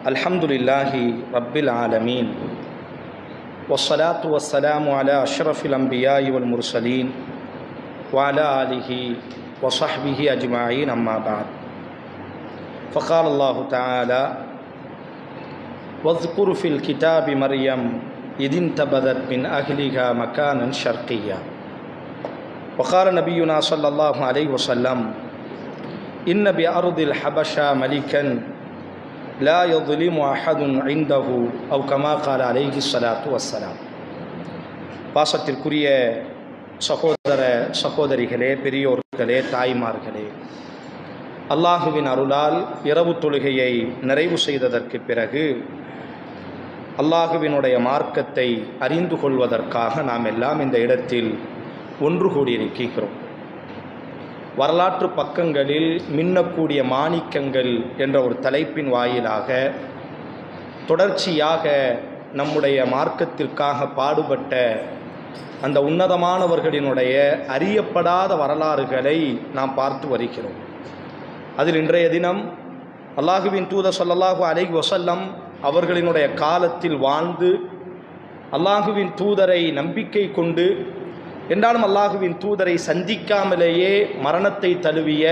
அல்ஹம்துலில்லாஹி ரப்பில் ஆலமீன் வஸ்ஸலாத்து வஸ்ஸலாமு அலா அஷ்ரஃபில் அம்பியாஇ வல் முர்சலீன் வ அலா ஆலிஹி வ ஸஹ்பிஹி அஜ்மஈன் அம்மா பஅத். ஃபகால அல்லாஹு தஆலா வஸ்குர் ஃபில் கிதாபி மர்யம் இதின்தபதத் மின் அஹ்லிஹா மகானன் ஷர்கிய்யா. வகால நபியுனா ஸல்லல்லாஹு அலைஹி வஸல்லம் இன்ன பி அர்தில் ஹபஷா மலிகன் லா யظ்லிமு அஹதுன் இன்தஹு அவ் கமா கால அலைஹி ஸலாத்து வஸ்ஸலாம். பாசத்திற்குரிய சகோதர சகோதரிகளே, பெரியோர்களே, தாய்மார்களே, அல்லாஹுவின் அருளால் இரவு தொழுகையை நிறைவு செய்ததற்கு பிறகு அல்லாஹுவினுடைய மார்க்கத்தை அறிந்து கொள்வதற்காக நாம் எல்லாம் இந்த இடத்தில் ஒன்று கூடியிருக்கிறோம். வரலாற்று பக்கங்களில் மின்னக்கூடிய மாணிக்கங்கள் என்ற ஒரு தலைப்பின் வாயிலாக தொடர்ச்சியாக நம்முடைய மார்க்கத்திற்காக பாடுபட்ட அந்த உன்னதமானவர்களினுடைய அறியப்படாத வரலாறுகளை நாம் பார்த்து வருகிறோம். அதில் இன்றைய தினம் அல்லாஹுவின் தூதர் ஸல்லல்லாஹு அலைஹி வஸல்லம் அவர்களினுடைய காலத்தில் வாழ்ந்து அல்லாஹுவின் தூதரை நம்பிக்கை கொண்டு என்றாலும் அல்லாஹுவின் தூதரை சந்திக்காமலேயே மரணத்தை தழுவிய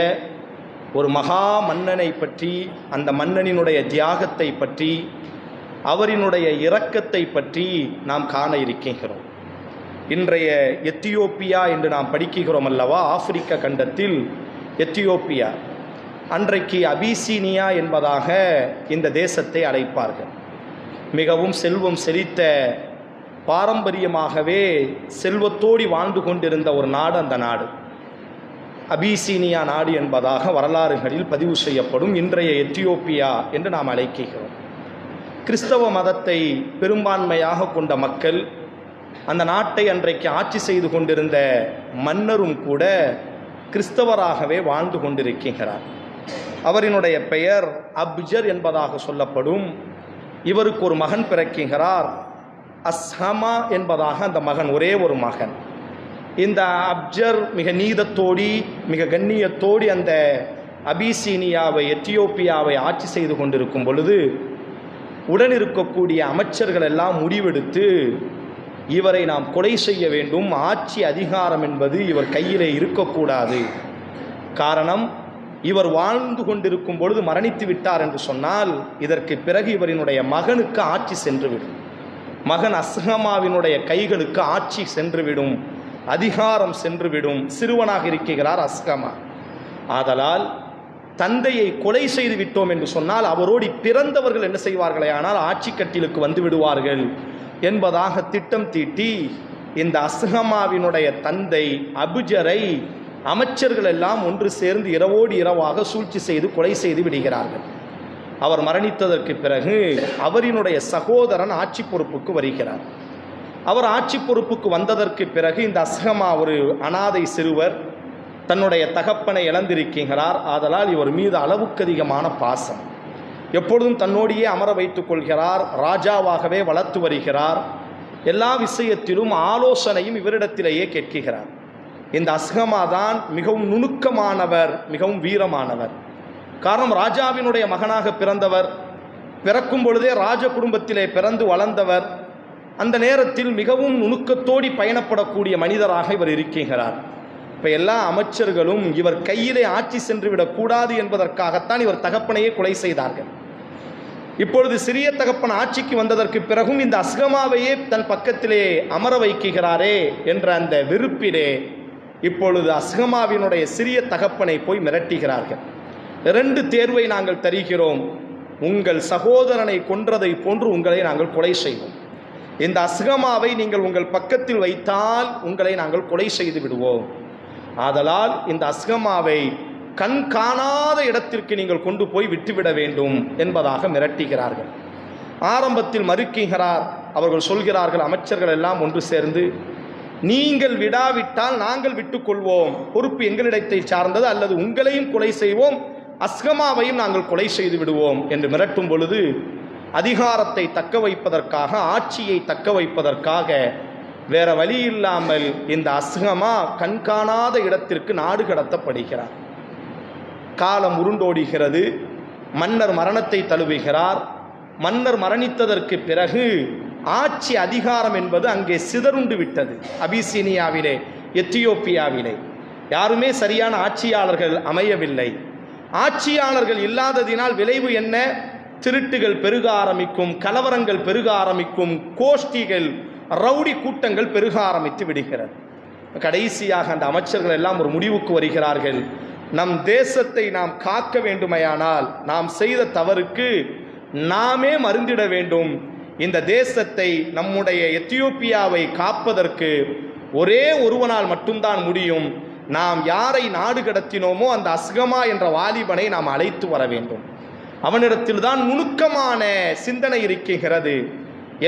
ஒரு மகா மன்னனை பற்றி, அந்த மன்னனினுடைய தியாகத்தை பற்றி, அவரினுடைய இரக்கத்தை பற்றி நாம் காண இருக்கின்றோம். இன்றைய எத்தியோப்பியா என்று நாம் படிக்கிறோம் அல்லவா, ஆப்பிரிக்க கண்டத்தில் எத்தியோப்பியா, அன்றைக்கு அபிசீனியா என்பதாக இந்த தேசத்தை அழைப்பார்கள். மிகவும் செல்வம் செழித்த, பாரம்பரியமாகவே செல்வத்தோடி வாழ்ந்து கொண்டிருந்த ஒரு நாடு அந்த நாடு. அபிசீனியா நாடு என்பதாக வரலாறுகளில் பதிவு செய்யப்படும் இன்றைய எத்தியோப்பியா என்று நாம் அழைக்கிறோம். கிறிஸ்தவ மதத்தை பெரும்பான்மையாக கொண்ட மக்கள், அந்த நாட்டை அன்றைக்கு ஆட்சி செய்து கொண்டிருந்த மன்னரும் கூட கிறிஸ்தவராகவே வாழ்ந்து கொண்டிருக்கிறார். அவரினுடைய பெயர் அப்ஜர் என்பதாக சொல்லப்படும். இவருக்கு ஒரு மகன் பிறக்கிறார், அஸ்ஹமா என்பதாக அந்த மகன், ஒரே ஒரு மகன். இந்த அப்ஜர் மிக நீதத்தோடி, மிக கண்ணியத்தோடி அந்த அபிசீனியாவை, எத்தியோப்பியாவை ஆட்சி செய்து கொண்டிருக்கும் பொழுது உடன் இருக்கக்கூடிய அமைச்சர்கள் எல்லாம் முடிவெடுத்து இவரை நாம் கொலை செய்ய வேண்டும், ஆட்சி அதிகாரம் என்பது இவர் கையிலே இருக்கக்கூடாது. காரணம், இவர் வாழ்ந்து கொண்டிருக்கும் பொழுது மரணித்து விட்டார் என்று சொன்னால் இதற்கு பிறகு இவரினுடைய மகனுக்கு ஆட்சி சென்றுவிடும், மகன் அஸ்ஹமாவினுடைய கைகளுக்கு ஆட்சி சென்றுவிடும், அதிகாரம் சென்றுவிடும். சிறுவனாக இருக்கிறார் அஸ்ஹமா. ஆதலால் தந்தையை கொலை செய்து விட்டோம் என்று சொன்னால் அவரோடு பிறந்தவர்கள் என்ன செய்வார்களே ஆனால் ஆட்சி கட்டிலுக்கு வந்து விடுவார்கள் என்பதாக திட்டம் தீட்டி இந்த அஸ்ஹமாவினுடைய தந்தை அபுஜரை அமைச்சர்கள் எல்லாம் ஒன்று சேர்ந்து இரவோடு இரவாக சூழ்ச்சி செய்து கொலை செய்து விடுகிறார்கள். அவர் மரணித்ததற்கு பிறகு அவரினுடைய சகோதரன் ஆட்சி பொறுப்புக்கு வருகிறார். அவர் ஆட்சி பொறுப்புக்கு வந்ததற்கு பிறகு இந்த அஸ்ஹமா ஒரு அனாதை சிறுவர், தன்னுடைய தகப்பனை இழந்திருக்கிறார். ஆதலால் இவர் மீது அளவுக்கு அதிகமான பாசம், எப்பொழுதும் தன்னோடையே அமர வைத்துக் கொள்கிறார், ராஜாவாகவே வளர்த்து வருகிறார். எல்லா விஷயத்திலும் ஆலோசனையும் இவரிடத்திலேயே கேட்கிறார். இந்த அஸ்ஹமா தான் மிகவும் நுணுக்கமானவர், மிகவும் வீரமானவர். காரணம், ராஜாவினுடைய மகனாக பிறந்தவர், பிறக்கும் பொழுதே ராஜ குடும்பத்திலே பிறந்து வளர்ந்தவர். அந்த நேரத்தில் மிகவும் நுணுக்கத்தோடி பயணப்படக்கூடிய மனிதராக இவர் இருக்கிறார். இப்போ எல்லா அமைச்சர்களும் இவர் கையிலே ஆட்சி சென்று விடக்கூடாது என்பதற்காகத்தான் இவர் தகப்பனையே கொலை செய்தார்கள். இப்பொழுது சிறிய தகப்பன் ஆட்சிக்கு வந்ததற்கு பிறகும் இந்த அஸ்ஹமாவையே தன் பக்கத்திலே அமர வைக்கிறாரே என்ற அந்த வெறுப்பிலே இப்பொழுது அஸ்ஹமாவினுடைய சிறிய தகப்பனை போய் மிரட்டுகிறார்கள். 2 தேர்வை நாங்கள் தருகிறோம், உங்கள் சகோதரனை கொன்றதை போன்று உங்களை நாங்கள் கொலை செய்வோம். இந்த அஸ்ஹமாவை நீங்கள் உங்கள் பக்கத்தில் வைத்தால் உங்களை நாங்கள் கொலை செய்து விடுவோம். ஆதலால் இந்த அஸ்ஹமாவை கண் காணாத இடத்திற்கு நீங்கள் கொண்டு போய் விட்டுவிட வேண்டும் என்பதாக மிரட்டுகிறார்கள். ஆரம்பத்தில் மறுக்கிறார். அவர்கள் சொல்கிறார்கள், அமைச்சர்கள் எல்லாம் ஒன்று சேர்ந்து, நீங்கள் விடாவிட்டால் நாங்கள் விட்டுக்கொள்வோம், பொறுப்பு எங்களிடத்தை சார்ந்தது, அல்லது உங்களையும் கொலை செய்வோம், அஸ்ஹமாவையும் நாங்கள் கொலை செய்து விடுவோம் என்று மிரட்டும் பொழுது அதிகாரத்தை தக்க வைப்பதற்காக, ஆட்சியை தக்க வைப்பதற்காக வேற வழி இல்லாமல் இந்த அஸ்ஹமா கண்காணாத இடத்திற்கு நாடு கடத்தப்படுகிறார். காலம் உருண்டோடுகிறது. மன்னர் மரணத்தை தழுவுகிறார். மன்னர் மரணித்ததற்கு பிறகு ஆட்சி அதிகாரம் என்பது அங்கே சிதறுண்டு விட்டது. அபிசீனியாவிலே, எத்தியோப்பியாவிலே யாருமே சரியான ஆட்சியாளர்கள் அமையவில்லை. ஆட்சியாளர்கள் இல்லாததினால் விளைவு என்ன? திருட்டுகள் பெருக ஆரம்பிக்கும், கலவரங்கள் பெருக ஆரம்பிக்கும், கோஷ்டிகள், ரவுடி கூட்டங்கள் பெருக ஆரம்பித்து விடுகிறது. கடைசியாக அந்த அமைச்சர்கள் எல்லாம் ஒரு முடிவுக்கு வருகிறார்கள். நம் தேசத்தை நாம் காக்க வேண்டுமையானால் நாம் செய்த தவறுக்கு நாமே மருந்திட வேண்டும். இந்த தேசத்தை, நம்முடைய எத்தியோப்பியாவை காப்பதற்கு ஒரே ஒருவனால் மட்டும்தான் முடியும். நாம் யாரை நாடு கடத்தினோமோ அந்த அஸ்கமா என்ற வாலிபனை நாம் அழைத்து வர வேண்டும். அவனிடத்தில் தான் நுணுக்கமான சிந்தனை இருக்கிறது,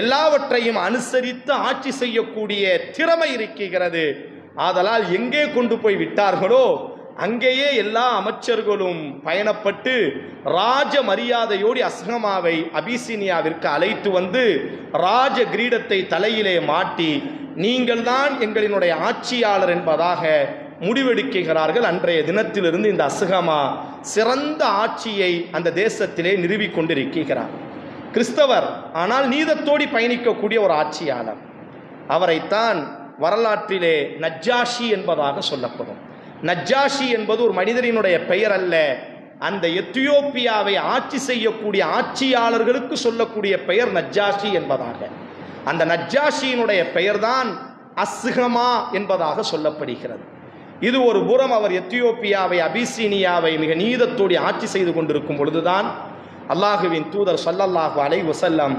எல்லாவற்றையும் அனுசரித்து ஆட்சி செய்யக்கூடிய திறமை இருக்கிறது. ஆதலால் எங்கே கொண்டு போய் விட்டார்களோ அங்கேயே எல்லா அமைச்சர்களும் பயணப்பட்டு ராஜ மரியாதையோடு அஸ்கமாவை அபிசீனியாவிற்கு அழைத்து வந்து ராஜ கிரீடத்தை தலையிலே மாட்டி, நீங்கள் தான் எங்களினுடைய ஆட்சியாளர் என்பதாக முடிவெடுக்கிறார்கள். அன்றைய தினத்திலிருந்து இந்த அஸ்கமா சிறந்த ஆட்சியை அந்த தேசத்திலே நிறுவிக் கொண்டிருக்கிறார். கிறிஸ்தவர், ஆனால் நீதத்தோடு பயணிக்கக்கூடிய ஒரு ஆட்சியாளர். அவரைத்தான் வரலாற்றிலே நஜ்ஜாஷி என்பதாக சொல்லப்படும். நஜ்ஜாஷி என்பது ஒரு மனிதரினுடைய பெயர் அல்ல, அந்த எத்தியோப்பியாவை ஆட்சி செய்யக்கூடிய ஆட்சியாளர்களுக்கு சொல்லக்கூடிய பெயர் நஜ்ஜாஷி என்பதாக. அந்த நஜ்ஜாஷியினுடைய பெயர்தான் அஸ்கமா என்பதாக சொல்லப்படுகிறது. இது ஒரு புறம். அவர் எத்தியோப்பியாவை, அபிசீனியாவை மிக நீதத்தோடு ஆட்சி செய்து கொண்டிருக்கும் பொழுதுதான் அல்லாஹுவின் தூதர் ஸல்லல்லாஹு அலைஹி வஸல்லம்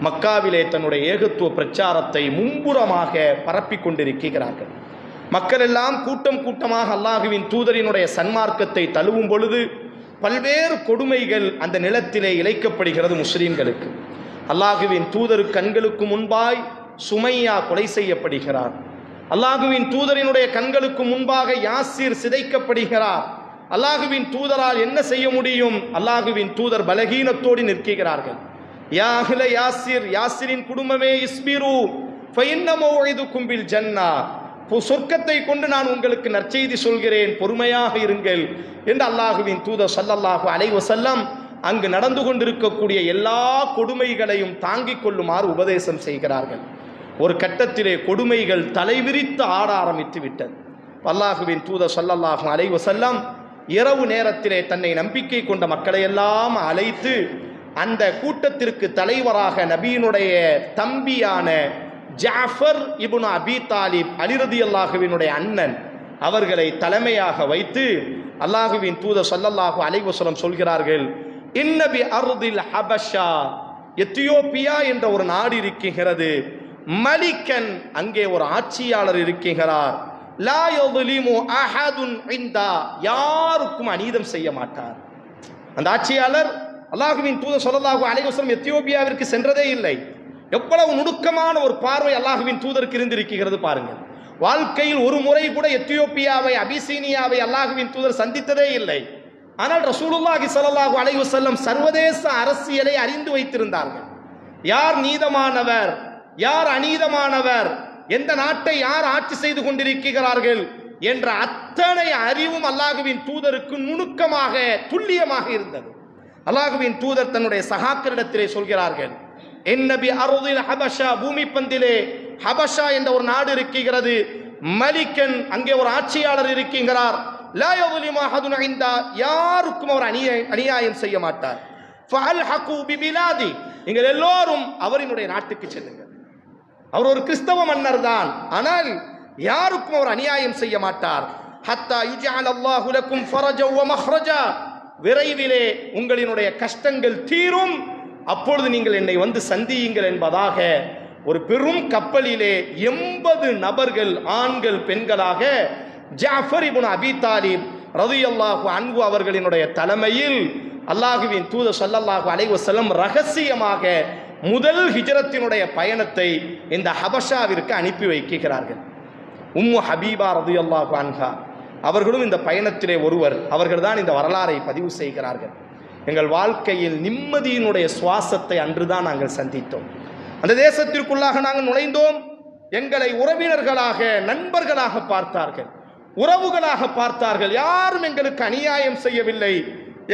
மக்காவிலே தன்னுடைய ஏகத்துவ பிரச்சாரத்தை மும்புறமாக பரப்பி கொண்டிருக்கிறார்கள். மக்கள் எல்லாம் கூட்டம் கூட்டமாக அல்லாஹுவின் தூதரினுடைய சன்மார்க்கத்தை தழுவும் பொழுது பல்வேறு கொடுமைகள் அந்த நிலத்திலே இழைக்கப்படுகிறது முஸ்லிம்களுக்கு. அல்லாஹுவின் தூதரு கண்களுக்கு முன்பாய் சுமையா கொலை செய்யப்படுகிறார். அல்லாஹுவின் தூதரினுடைய கண்களுக்கு முன்பாக யாசிர் சிதைக்கப்படுகிறார். அல்லாஹுவின் தூதரால் என்ன செய்ய முடியும்? அல்லாஹுவின் தூதர் பலகீனத்தோடு நிற்கிறார்கள். யா அஹ்ல யாசிர், யாசிரின் குடும்பமே, இஸ்பிரு ஃபஇன்ன மௌஇதுக்கும் பில் ஜன்னா, சொர்க்கத்தை கொண்டு நான் உங்களுக்கு நற்செய்தி சொல்கிறேன், பொறுமையாக இருங்கள் என்று அல்லாஹுவின் தூதர் ஸல்லல்லாஹு அலைஹி வஸல்லம் அங்கு நடந்து கொண்டிருக்கக்கூடிய எல்லா கொடுமைகளையும் தாங்கிக் கொள்ளுமாறு உபதேசம் செய்கிறார்கள். ஒரு கட்டத்திலே கொடுமைகள் தலைவிரித்து ஆட ஆரம்பித்து விட்டது. அல்லாஹுவின் தூதர் ஸல்லல்லாஹு அலைஹி வஸல்லம் இரவு நேரத்திலே தன்னை நம்பிக்கை கொண்ட மக்களை எல்லாம் அழைத்து அந்த கூட்டத்திற்கு தலைவராக நபியினுடைய தம்பியான ஜாஃபர் இப்னு அபி தாலிப், அலி ரலியல்லாஹுவினுடைய அண்ணன், அவர்களை தலைமையாக வைத்து அல்லாஹுவின் தூதர் ஸல்லல்லாஹு அலைஹி வஸல்லம் சொல்கிறார்கள், இன்ன பி அர்தில் ஹபஷா, எத்தியோப்பியா என்ற ஒரு நாடு இருக்கிறது, மலிக்கன், அங்கே ஒரு ஆட்சியாளர் இருக்கிறார், லா யظலிமு அஹதுன் இந்தா, யாருக்கும் அநீதம் செய்ய மாட்டார். அந்த ஆட்சியாளர் அல்லாஹுவின் தூதர் ஸல்லல்லாஹு அலைஹி வஸல்லம் எத்தியோப்பியாவிற்கு சென்றதே இல்லை. எவ்வளவு நுணுக்கமான ஒரு பார்வை அல்லாஹுவின் தூதருக்கு இருந்திருக்கிறது பாருங்கள். வாழ்க்கையில் ஒரு முறை கூட எத்தியோப்பியாவை, அபிசீனியாவை அல்லாஹுவின் தூதர் சந்தித்ததே இல்லை. ஆனால் ரசூலுல்லாஹி ஸல்லல்லாஹு அலைஹி வஸல்லம் சர்வதேச அரசியலை அறிந்து வைத்திருந்தார்கள். யார் நீதமானவர், யார் அநீதமானவர், எந்த நாட்டை யார் ஆட்சி செய்து கொண்டிருக்கிறார்கள் என்ற அத்தனை அறிவும் அல்லாஹுவின் தூதருக்கு நுணுக்கமாக, துல்லியமாக இருந்தது. அல்லாஹுவின் தூதர் தன்னுடைய சகாக்களிடத்திலே சொல்கிறார்கள், என்னபி அருதில் ஹபஷா, பூமி பந்திலே ஹபஷா என்ற ஒரு நாடு இருக்கிறது, மலிக்கன், அங்கே ஒரு ஆட்சியாளர் இருக்கிறார், லா யظலிமு அஹதுன் இந்தா, யாருக்கும் அவர் அநியாயம் செய்ய மாட்டார், ஃபஅல்ஹகு பிபிலாதி, நீங்கள் எல்லோரும் அவரினுடைய நாட்டுக்கு செல்லுங்கள். அவர் ஒரு கிறிஸ்தவ மன்னர் தான், ஆனால் யாருக்கும் அவர் அநியாயம் செய்ய மாட்டார். ஹத்தா யுஜஅல் அல்லாஹு லக்கும் ஃபரஜா வ மஹ்ரஜா, விரைவிலே உங்களினுடைய கஷ்டங்கள் தீரும், அப்பொழுது நீங்கள் என்னை வந்து சந்தியுங்கள் என்பதாக ஒரு பெரும் கப்பலிலே 80 நபர்கள், ஆண்கள் பெண்களாக, ஜாஃபர் இப்னு அபி தாலிப் ரலியல்லாஹு அன்ஹு அவர்களினுடைய தலைமையில் அல்லாஹுவின் தூதர் ஸல்லல்லாஹு அலைஹி வஸல்லம் ரகசியமாக முதல் ஹிஜ்ரத்தினுடைய பயணத்தை இந்த ஹபஷாவிற்கு அனுப்பி வைக்கிறார்கள். உம்மு ஹபீபா ரலியல்லாஹு அன்ஹா அவர்களும் இந்த பயணத்திலே ஒருவர். அவர்கள் தான் இந்த வரலாறை பதிவு செய்கிறார்கள். எங்கள் வாழ்க்கையில் நிம்மதியினுடைய சுவாசத்தை அன்றுதான் நாங்கள் சந்தித்தோம். அந்த தேசத்திற்குள்ளாக நாங்கள் நுழைந்தோம். எங்களை உறவினர்களாக, நண்பர்களாக பார்த்தார்கள், உறவுகளாக பார்த்தார்கள். யாரும் எங்களுக்கு அநியாயம் செய்யவில்லை.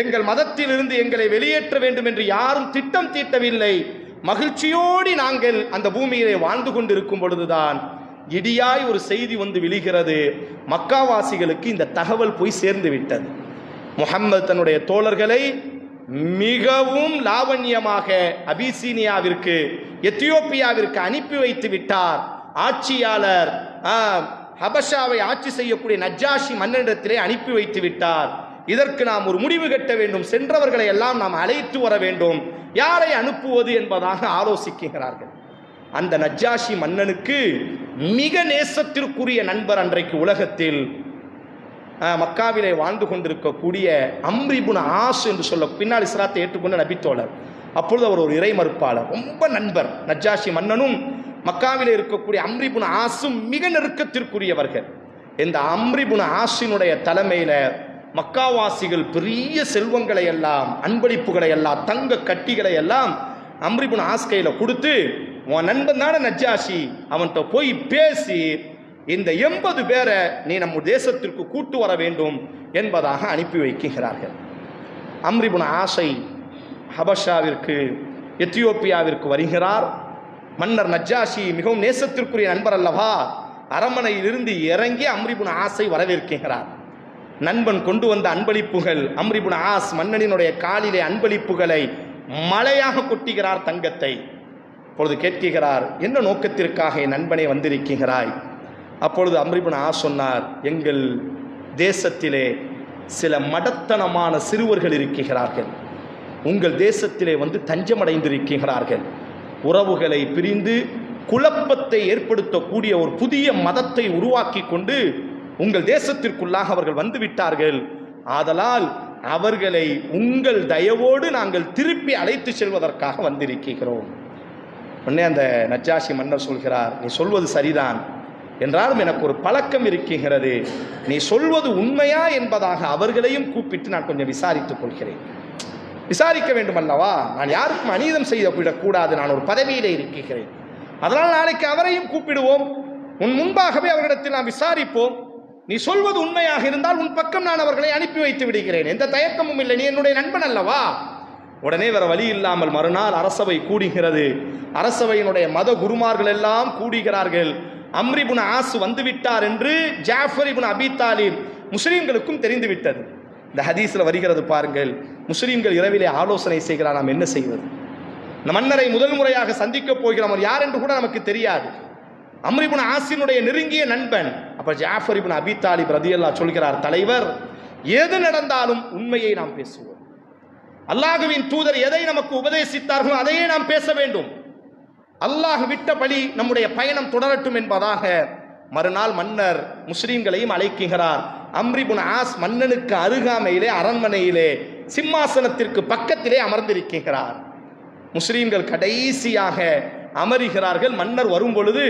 எங்கள் மதத்திலிருந்து எங்களை வெளியேற்ற வேண்டும் என்று யாரும் திட்டம் தீட்டவில்லை. மகிழ்ச்சியோடு நாங்கள் அந்த பூமியிலே வாழ்ந்து கொண்டிருக்கும் பொழுதுதான் இடியாய் ஒரு செய்தி வந்து விழுகிறது. மக்காவாசிகளுக்கு இந்த தகவல் போய் சேர்ந்து விட்டது. முஹம்மது தன்னுடைய தோழர்களை மிகவும் லாவண்யமாக அபிசீனியாவிற்கு, எத்தியோப்பியாவிற்கு அனுப்பி வைத்து விட்டார். ஆட்சியாளர் ஹபஷாவை ஆட்சி செய்யக்கூடிய நஜ்ஜாஷி மன்னனிடத்திலே அனுப்பி வைத்து விட்டார். இதற்கு நாம் ஒரு முடிவு கட்ட வேண்டும், சென்றவர்களை எல்லாம் நாம் அழைத்து வர வேண்டும், யாரை அனுப்புவது என்பதாக ஆலோசிக்கிறார்கள். அந்த நஜ்ஜாஷி மன்னனுக்கு மிக நேசத்திற்குரிய நண்பர் அன்றைக்கு உலகத்தில் மக்காவிலே வாழ்ந்து கொண்டிருக்கக்கூடிய அம்ர் இப்னு ஆஸ் என்று சொல்ல, பின்னால் இஸ்லாத்தை ஏற்றுக்கொண்ட நபித்தோழர். அப்பொழுது அவர் ஒரு இறை மறுப்பாளர், ரொம்ப நண்பர். நஜ்ஜாஷி மன்னனும் மக்காவிலே இருக்கக்கூடிய அம்ர் இப்னு ஆஸும் மிக நெருக்கத்திற்குரியவர்கள். இந்த அம்ர் இப்னு ஆஸினுடைய தலைமையில மக்காவாசிகள் பெரிய செல்வங்களை எல்லாம், அன்பளிப்புகளை எல்லாம், தங்க கட்டிகளை எல்லாம் அம்ர் இப்னு ஆஸ் கையில கொடுத்து, உன் நண்பன் தானே நஜ்ஜாஷி, அவன்கிட்ட போய் பேசி இந்த 80 பேரை நீ நம்ம தேசத்திற்கு கூட்டு வர வேண்டும் என்பதாக அனுப்பி வைக்கிறார்கள். அம்ர் இப்னு ஆஸை ஹபஷாவிற்கு, எத்தியோப்பியாவிற்கு வருகிறார். மன்னர் நஜ்ஜாஷி மிகவும் நேசத்திற்குரிய நண்பர் அல்லவா, அரண்மனையிலிருந்து இறங்கி அம்ர் இப்னு ஆஸை வரவேற்கிறார். நண்பன் கொண்டு வந்த அன்பளிப்புகள், அம்ர் இப்னு ஆஸ் மன்னனினுடைய காலிலே அன்பளிப்புகளை மழையாக கொட்டுகிறார், தங்கத்தை. அப்பொழுது கேட்கிறார், என்ன நோக்கத்திற்காக என் நண்பனை வந்திருக்கிறாய்? அப்பொழுது அம்ர் இப்னு ஆஸ் சொன்னார், எங்கள் தேசத்திலே சில மடத்தனமான சிறுவர்கள் இருக்கிறார்கள், உங்கள் தேசத்திலே வந்து தஞ்சமடைந்திருக்கிறார்கள். உறவுகளை பிரிந்து குழப்பத்தை ஏற்படுத்தக்கூடிய ஒரு புதிய மதத்தை உருவாக்கி கொண்டு உங்கள் தேசத்திற்குள்ளாக அவர்கள் வந்து விட்டார்கள். ஆதலால் அவர்களை உங்கள் தயவோடு நாங்கள் திருப்பி அழைத்து செல்வதற்காக வந்திருக்கிறோம். உடனே அந்த நஜ்ஜாஷி மன்னர் சொல்கிறார், நீ சொல்வது சரிதான், என்றாலும் எனக்கு ஒரு பழக்கம் இருக்கிறது, நீ சொல்வது உண்மையா என்பதாக அவர்களையும் கூப்பிட்டு நான் கொஞ்சம் விசாரித்துக் கொள்கிறேன். விசாரிக்க வேண்டும் அல்லவா, நான் யாருக்கும் அநீதம் செய்துவிடக்கூடாது, நான் ஒரு பதவியிலே இருக்கிறேன். அதனால் நாளைக்கு அவரையும் கூப்பிடுவோம், உன் முன்பாகவே அவர்களிடத்தில் நாம் விசாரிப்போம். நீ சொல்வது உண்மையாக இருந்தால் உன் பக்கம் நான் அவர்களை அனுப்பி வைத்து விடுகிறேன், எந்த தயக்கமும் இல்லை, நீ என்னுடைய நண்பன் அல்லவா. உடனே வேற வழி இல்லாமல் மறுநாள் அரசவை கூடுகிறது. அரசவையினுடைய மத குருமார்கள் எல்லாம் கூடுகிறார்கள். அம்ர் இப்னு ஆஸ் வந்துவிட்டார் என்று ஜாஃபர் இப்னு அபி தாலிப் முஸ்லிம்களுக்கும் தெரிந்துவிட்டது. இந்த ஹதீஸில் வருகிறது பாருங்கள், முஸ்லிம்கள் இரவிலே ஆலோசனை செய்கிறார், நாம் என்ன செய்வது? இந்த மன்னரை முதல் முறையாக சந்திக்கப் போகிறோம், அவர் யார் என்று கூட நமக்கு தெரியாது. அம்ர் இப்னு ஆஸினுடைய நெருங்கிய நண்பன். அப்ப ஜாஃபர் இப்னு அபி தாலிப் ரலியல்லாஹு சொல்கிறார், தலைவர், எது நடந்தாலும் உண்மையை நாம் பேசுவோம். அல்லாஹ்வின் தூதர் எதை நமக்கு உபதேசித்தார்களோ அதையே நாம் பேச வேண்டும். அல்லாஹ் விட்டபடி நம்முடைய பயணம் தொடரட்டும் என்பதாக மறுநாள் மன்னர் முஸ்லிம்களையும் அழைக்கிறார். அம்ர் இப்னு ஆஸ் மன்னனுக்கு அருகாமையிலே அரண்மனையிலே சிம்மாசனத்திற்கு பக்கத்திலே அமர்ந்திருக்கிறார். முஸ்லிம்கள் கடைசியாக அமருகிறார்கள். மன்னர் வரும் பொழுது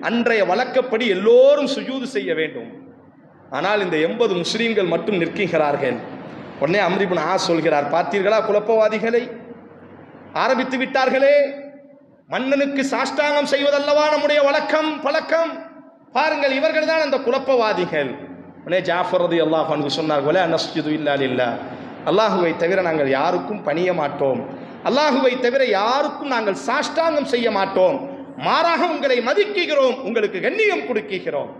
அன்றைய வழக்கப்படி எல்லோரும் சுஜூது செய்ய வேண்டும். ஆனால் இந்த 80 முஸ்லிம்கள் மட்டும் நிற்கிறார்கள். உடனே அம்ர் இப்னு ஆஸ் சொல்கிறார், பார்த்தீர்களா குழப்பவாதிகளை, ஆரம்பித்து விட்டார்களே, மன்னனுக்கு சாஷ்டாங்கம் செய்வதல்லவா நம்முடைய வழக்கம் பழக்கம், பாருங்கள் இவர்கள் தான் அந்த குழப்பவாதிகள். உடனே ஜாஃபர் ரலியல்லாஹு அன்ஹு சொன்னார்கள், நஸ்ஜுது இல்லா லில்லாஹ், அல்லாஹுவை தவிர நாங்கள் யாருக்கும் பணிய மாட்டோம், அல்லாஹுவை தவிர யாருக்கும் நாங்கள் சாஷ்டாங்கம் செய்ய மாட்டோம், மாறாக உங்களை மதிக்கிறோம், உங்களுக்கு கண்ணியம் கொடுக்கிறோம்.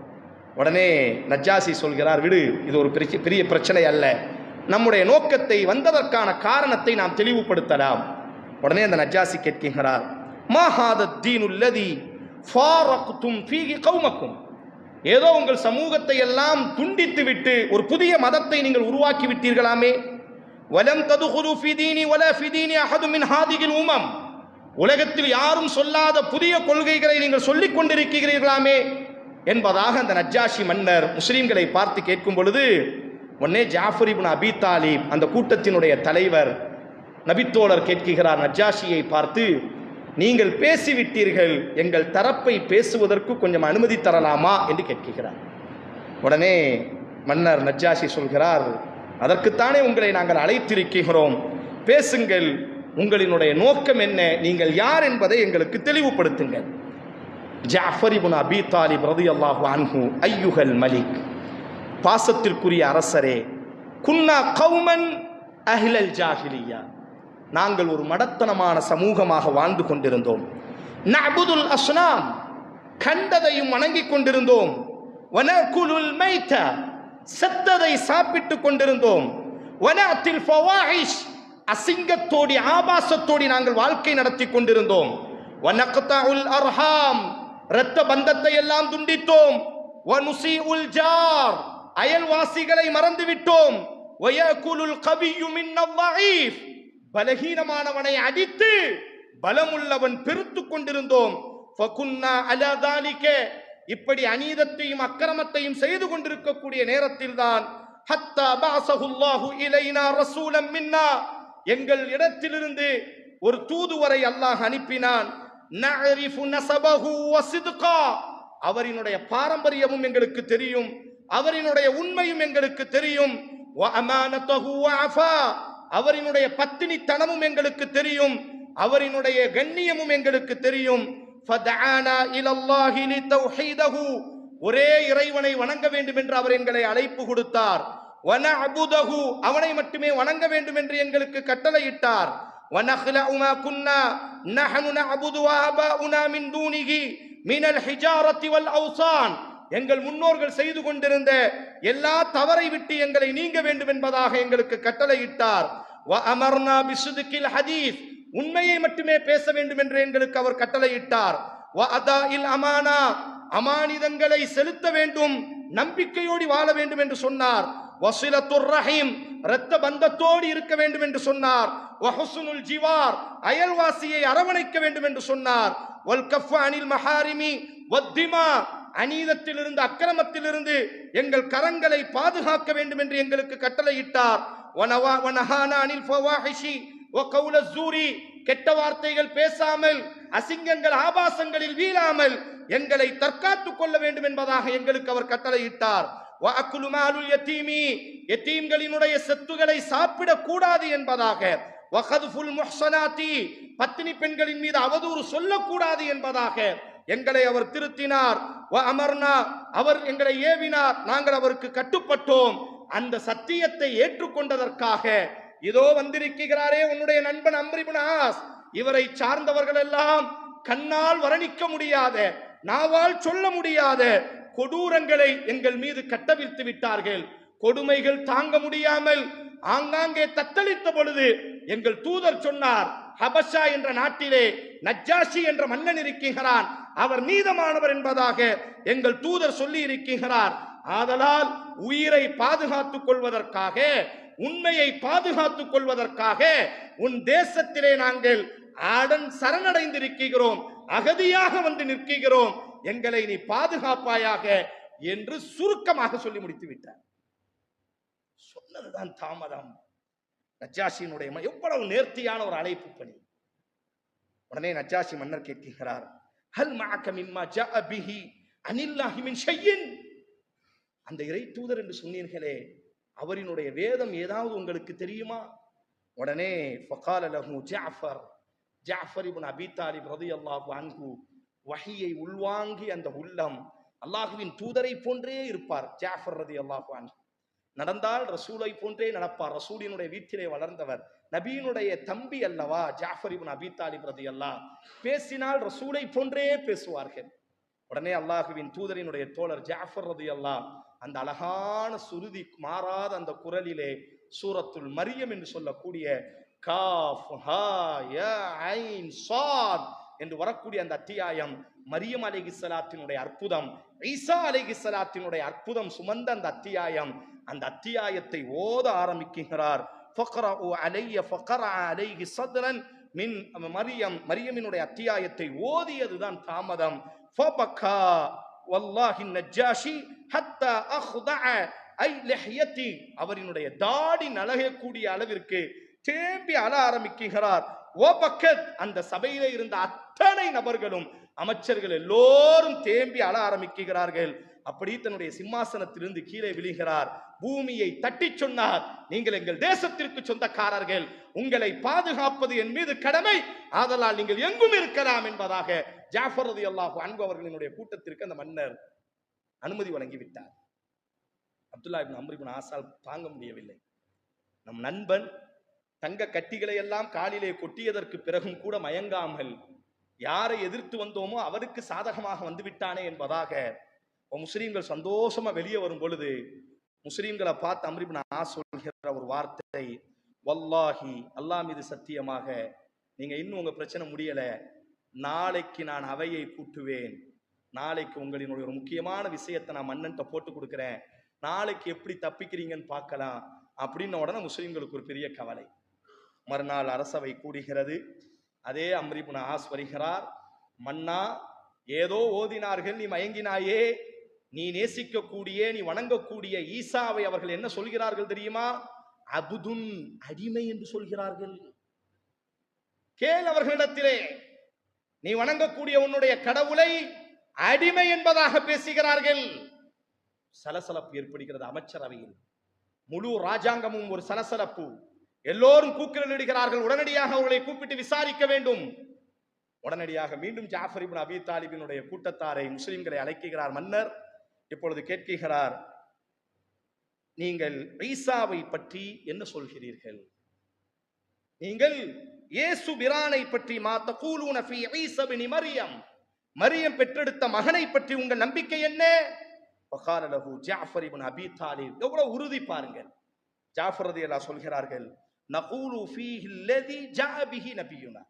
உடனே நஜ்ஜாஷி சொல்கிறார், விடு, இது ஒரு பெரிய பிரச்சனை அல்ல, நம்முடைய நோக்கத்தை வந்ததற்கான காரணத்தை நாம் தெளிவுபடுத்தலாம். உடனே அந்த நஜ்ஜாஷி கேட்கிறார், மா ஹாதா தீனுல் லதி ஃபாரக்தும் ஃபீஹி கௌமக்கும், ஏதோ உங்கள் சமூகத்தை எல்லாம் துண்டித்து விட்டு ஒரு புதிய மதத்தை நீங்கள் உருவாக்கி விட்டீர்களாமே. வலம் ததுகுலு ஃபீ தீனி வலா ஃபீ தீனி அஹது மின் ஹாதிஹில் உமம், உலகத்தில் யாரும் சொல்லாத புதிய கொள்கைகளை நீங்கள் சொல்லிக் கொண்டிருக்கிறீர்களாமே என்பதாக அந்த நஜ்ஜாஷி மன்னர் முஸ்லிம்களை பார்த்து கேட்கும் பொழுது, உடனே ஜாஃபர் இப்னு அபி தாலிப் அந்த கூட்டத்தினுடைய தலைவர் நபித்தோழர் கேட்கிறார் நஜ்ஜாஷியை பார்த்து, நீங்கள் பேசிவிட்டீர்கள், எங்கள் தரப்பை பேசுவதற்கு கொஞ்சம் அனுமதி தரலாமா என்று கேட்கிறார். உடனே மன்னர் நஜ்ஜாஷி சொல்கிறார், அதற்குத்தானே உங்களை நாங்கள் அழைத்திருக்கிறோம், பேசுங்கள், உங்களினுடைய நோக்கம் என்ன, நீங்கள் யார் என்பதை எங்களுக்கு தெளிவுபடுத்துங்கள். ஜாஃபர் இப்னு அபி தாலிப் ரலியல்லாஹு அன்ஹு, ஐயுகல் மலிக், பாசத்திற்குரிய அரசரே, குன்னா கௌமன் அஹ்லல் ஜாஹிலியா, நாங்கள் ஒரு மடத்தனமான சமூகமாக வாழ்ந்து கொண்டிருந்தோம். நஅபுதுல் அஸ்னாம், கண்டதையும் வணங்கிக் கொண்டிருந்தோம். வனகுலுல் மைத, செத்ததை சாப்பிட்டுக் கொண்டிருந்தோம். வனஅத்தில் ஃபவாஹிஷ், அசிங்கத்தோடி ஆபாசத்தோடி நாங்கள் வாழ்க்கை நடத்தி கொண்டிருந்தோம். வனக்தஉல் அர்ஹாம், இரத்த பந்தத்தை எல்லாம் துண்டித்தோம். வனுஸீஉல் ஜார், அயல்வாசிகளை மறந்துவிட்டோம். வயகுலுல் கவிய்யு மின்னல் ضعீஃப், பலகீனமானவனை அடித்து பலமுள்ளவன் பெருத்துக் கொண்டிருந்தோம். ஃபகுன்னா அலா தாலிக, இப்படி அநீதத்தையும் அக்கிரமத்தையும் செய்து கொண்டிருக்கக்கூடிய நேரத்தில் தான் ஹத்தா பஅஸஹுல்லாஹு இலைனா ரசூலம் மின்னா, எங்கள் இடத்திலிருந்து ஒரு தூதுவரை அல்லாஹ் அனுப்பினான். நஅரிஃபு நஸபஹு வ சித்கா, அவரினுடைய பாரம்பரியமும் எங்களுக்கு தெரியும், அவரினுடைய உண்மையும் எங்களுக்கு தெரியும். வ அமானதஹு வ அஃபா, அவரினுடைய பத்தினித்தனமும் எங்களுக்கு தெரியும், அவரினுடைய கண்ணியமும் எங்களுக்கு தெரியும். ஃபதஆனா இலல்லாஹி லிதௌஹீதஹு, ஒரே இறைவனை வணங்க வேண்டும் என்று அவர் எங்களை அழைப்பு கொடுத்தார். வனஅபுதஹு, அவனை மட்டுமே வணங்க வேண்டும் என்று எங்களுக்கு கட்டளையிட்டார். வனக்லஉ மா குன்னா நஹனு நஅபுது வ ஆபாஉனா மின் தூனிஹி மினல் ஹிஜாரத்தி வல் அவ்சான், எங்கள் முன்னோர்கள் செய்து கொண்டிருந்த எல்லா தவறை விட்டு எங்களை நீங்க வேண்டும் என்பதாக எங்களுக்கு கட்டளையிட்டார். வ அமர்னா பிஸ்ஸித்கில் ஹதீஸ், உண்மையை மட்டுமே பேச வேண்டும் என்று எங்களுக்கு அவர் கட்டளையிட்டார். வ அதாஇல் அமானா, அமானிதங்களை செலுத்த வேண்டும், நம்பிக்கையோடு வாழ வேண்டும் என்று சொன்னார். வஸிலத்துர் ரஹீம், இரத்த பந்தத்தோடு இருக்க வேண்டும் என்று சொன்னார். வஹுஸ்னுல் ஜிவார், அயல்வாசியை அரவணைக்க வேண்டும் என்று சொன்னார். வல் கஃப் அனில் மஹாரிமி வத்திமா, அநீதத்திலிருந்து அக்கிரமத்திலிருந்து எங்கள் கரங்களை பாதுகாக்க வேண்டும் என்று எங்களுக்கு கட்டளையிட்டார். வனஹானா அனில் ஃபவாஹிஷி வ கௌல ஸூரி, கெட்ட வார்த்தைகள் பேசாமல், அசிங்கங்கள் ஆபாசங்களில் வீழாமல் எங்களை தற்காத்துக் கொள்ள வேண்டும் என்பதாக எங்களுக்கு அவர் கட்டளையிட்டார். வ அக்லு மாலுல் யதீமி, யதீம்களினுடைய சொத்துக்களை சாப்பிடக் கூடாது என்பதாக. வ கத்ஃபுல் முஹ்ஸனாத்தி, பத்தினி பெண்களின் மீது அவதூறு சொல்லக்கூடாது என்பதாக எங்களை அவர் திருத்தினார். வ அமர்னா, அவர் எங்களை ஏவினார், நாங்கள் அவருக்கு கட்டுப்பட்டோம். அந்த சத்தியத்தை ஏற்றுக்கொண்டதற்காக இதோ வந்திருக்கிறாரே உன்னுடைய நண்பன் அம்ர் இப்னு ஆஸ், இவரை சார்ந்தவர்கள் எல்லாம் கண்ணால் வர்ணிக்க முடியாத, நாவால் சொல்ல முடியாத கொடூரங்களை எங்கள் மீது கட்டவிழ்த்து விட்டார்கள். கொடுமைகள் தாங்க முடியாமல் ஆங்காங்கே தத்தளித்த பொழுது எங்கள் தூதர் சொன்னார், ஹபஷா என்ற நாட்டிலே நஜ்ஜாஷி என்ற மன்னன் இருக்கிறான், அவர் நீதமானவர் என்பதாக எங்கள் தூதர் சொல்லி இருக்கிறார். ஆதலால் உயிரை பாதுகாத்துக் கொள்வதற்காக, உண்மையை பாதுகாத்துக் கொள்வதற்காக உன் தேசத்திலே நாங்கள் ஆடன் சரணடைந்திருக்கிறோம், அகதியாக வந்து நிற்கிறோம், எங்களை நீ பாதுகாப்பாயாக என்று சுருக்கமாக சொல்லி முடித்து விட்டார். சொன்னதுதான் தாமதம். நஜ்ஜாஷியினுடைய எவ்வளவு நேர்த்தியான ஒரு அழைப்பு பணி. உடனே நஜ்ஜாஷி மன்னர் கேட்கிறார், ஹல் மஅக மிம்மா ஜாஅ பிஹி அனில்லாஹி மின் ஷையின், அந்த இறை தூதர் என்று சொன்னீர்களே, அவரினுடைய வேதம் ஏதாவது உங்களுக்கு தெரியுமா? உடனே ஃபகால லஹு ஜஅஃபர், ஜஅஃபர் இப்னு அபீ தாலிப் ரலியல்லாஹு அன்ஹு, வஹியை உள்வாங்கி அந்த உள்ளம் அல்லாஹ்வின் தூதரை போன்றே இருப்பார். ஜஅஃபர் ரலியல்லாஹு அன்ஹு நடந்தால் ரசூலை போன்றே நடப்பார். ரசூலினுடைய வீட்டிலே வளர்ந்தவர், நபியினுடைய தம்பி அல்லவா ஜஅஃபர் இப்னு அபீ தாலிப் ரலியல்லாஹு, பேசினால் ரசூலை போன்றே பேசுவார்கள். உடனே அல்லாஹ்வின் தூதரினுடைய தோழர் ஜஅஃபர் ரலியல்லாஹு அந்த அழகான சுருதி மாறாத அந்த குரலிலே சூரத்துல் மரியம் என்று சொல்லக்கூடிய காஃப் ஹா யா ஐன் ஸாத் என்று வரக்கூடிய அந்த அத்தியாயம், மரியம் அலைஹிஸ்ஸலாத்தினுடைய அற்புதம், ஈசா அலைஹிஸ்ஸலாத்தினுடைய அற்புதம் சுமந்த அந்த அத்தியாயம். அந்த அத்தியாயத்தை ஓத ஆரம்பிக்கிறார். ஃபக்ரஉ அலைய ஃபக்ரஅ அலைஹி ஸத்ரன் மின் மரியம், மரியமினுடைய அத்தியாயத்தை ஓதியதுதான் தாமதம். ஃபபகா வல்லாஹி நஜ்ஜாஷி ஹத்தா அஹ்தஅ ஐ லிஹ்யதி, அவரினுடைய தாடி நலகக்கூடிய அளவிற்கு தேம்பி அழ ஆரம்பிக்கிறார். வபக்கத், அந்த சபையிலே இருந்த அத்தனை நபர்களும் அமைச்சர்கள் எல்லோரும் தேம்பி அழ ஆரம்பிக்கிறார்கள். அப்படி தன்னுடைய சிம்மாசனத்திலிருந்து கீழே விழுகிறார். பூமியை தட்டி சொன்னார், நீங்கள் எங்கள் தேசத்திற்கு சொந்தக்காரர்கள், உங்களை பாதுகாப்பது என் மீது கடமை, ஆதலால் நீங்கள் எங்கும் இருக்கலாம் என்பதாக ஜாஃபர் ரலியல்லாஹு அன்ஹு அவர்களினுடைய கூட்டத்திற்கு அந்த மன்னர் அனுமதி வழங்கிவிட்டார். அப்துல்லா இப்னு அம்ர் இப்னு ஆஸால் தாங்க முடியவில்லை. நம் நண்பன் தங்க கட்டிகளை எல்லாம் காலிலே கொட்டியதற்கு பிறகும் கூட மயங்காமல் யாரை எதிர்த்து வந்தோமோ அவருக்கு சாதகமாக வந்து விட்டானே என்பதாக முஸ்லீம்கள் சந்தோஷமா வெளியே வரும் பொழுது முஸ்லீம்களை பார்த்து அம்ர் இப்னு ஆஸ் சொல்கிற ஒரு வார்த்தை, வல்லாஹி, அல்லாஹ் மீது சத்தியமாக, நீங்க இன்னும் உங்க பிரச்சனை முடியல, நாளைக்கு நான் அவையை கூட்டுவேன், நாளைக்கு உங்களினுடைய ஒரு முக்கியமான விஷயத்தை நான் மன்னன்ட்ட போட்டு கொடுக்கிறேன், நாளைக்கு எப்படி தப்பிக்கிறீங்கன்னு பார்க்கலாம் அப்படின்ன உடனே முஸ்லீம்களுக்கு ஒரு பெரிய கவலை. மறுநாள் அரசவை கூடுகிறது. அதே அம்ர் இப்னு ஆஸ் வருகிறார். மன்னா, ஏதோ ஓதினார்கள், நீ மயங்கினாயே, நீ நேசிக்கக்கூடிய, நீ வணங்கக்கூடிய ஈசாவை அவர்கள் என்ன சொல்கிறார்கள் தெரியுமா? அபுதுன், அடிமை என்று சொல்கிறார்கள். கேள் அவர்களிடத்திலே, நீ வணங்கக்கூடிய உன்னுடைய கடவுளை அடிமை என்பதாக பேசுகிறார்கள். சலசலப்பு ஏற்படுகிறது அமைச்சரவையில். முழு ராஜாங்கமும் ஒரு சலசலப்பு. எல்லோரும் கூக்குரல் இடுகிறார்கள். உடனடியாக அவர்களை கூப்பிட்டு விசாரிக்க வேண்டும். உடனடியாக மீண்டும் ஜாஃபர் இப்னு அபீ தாலிபினுடைய கூட்டத்தாரை, முஸ்லிம்களை அழைக்கிறார் மன்னர். இப்பொழுது கேட்கிறார், நீங்கள் ஈசாவை பற்றி என்ன சொல்கிறீர்கள்? நீங்கள் இயேசு பிரானை பற்றி, மா தகூலூன ஃபீ ஈஸா இப்னு மரியம், மரியம் பெற்றெடுத்த மகனை பற்றி உங்கள் நம்பிக்கை என்ன? வகால லஹு ஜாஃபர் இப்னு அபீ தாலிப். எவ்வளவு உறுதி பாருங்கள். ஜாஃபர் ரலியல்லாஹு சொல்கிறார்கள், நகூலு ஃபீஹி அல்லதி ஜாஅ பிஹி நபியுனா,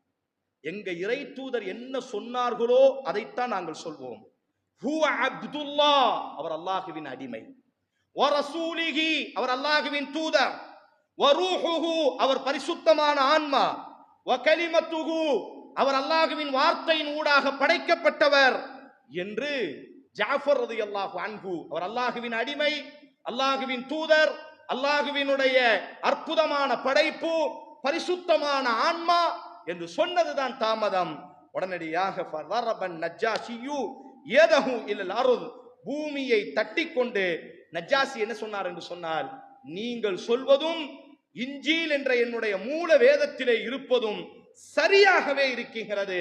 எங்க இறை தூதர் என்ன சொன்னார்களோ அதைத்தான் நாங்கள் சொல்வோம். ஹுவ அப்துல்லாஹ், அவர் அல்லாஹ்வின் அடிமை, வ ரசூலிஹி, அவர் அல்லாஹ்வின் தூதர், வ ரூஹுஹு, அவர் பரிசுத்தமான ஆன்மா, வ கலிமத்துஹு, அவர் அல்லாஹ்வின் வார்த்தையின் ஊடாக படைக்கப்பட்டவர் என்று ஜாஃபர் ரலியல்லாஹு அன்ஹு, அவர் அல்லாஹ்வின் அடிமை, அல்லாஹ்வின் தூதர், அல்லாஹ்வினுடைய அற்புதமான படைப்பு, பரிசுத்தமான ஆன்மா என்று சொன்னதுதான் தாமதம். உடனடியாக ஃபதரபன் நஜ்ஜாஷியு யதஹு இலல் அர்த், பூமியை தட்டிக்கொண்டு நஜ்ஜாசி என்ன சொன்னார் என்று சொன்னால், நீங்கள் சொல்வதும் இன்ஜீல் என்ற என்னுடைய மூல வேதத்திலே இருப்பதும் சரியாகவே இருக்கிறது,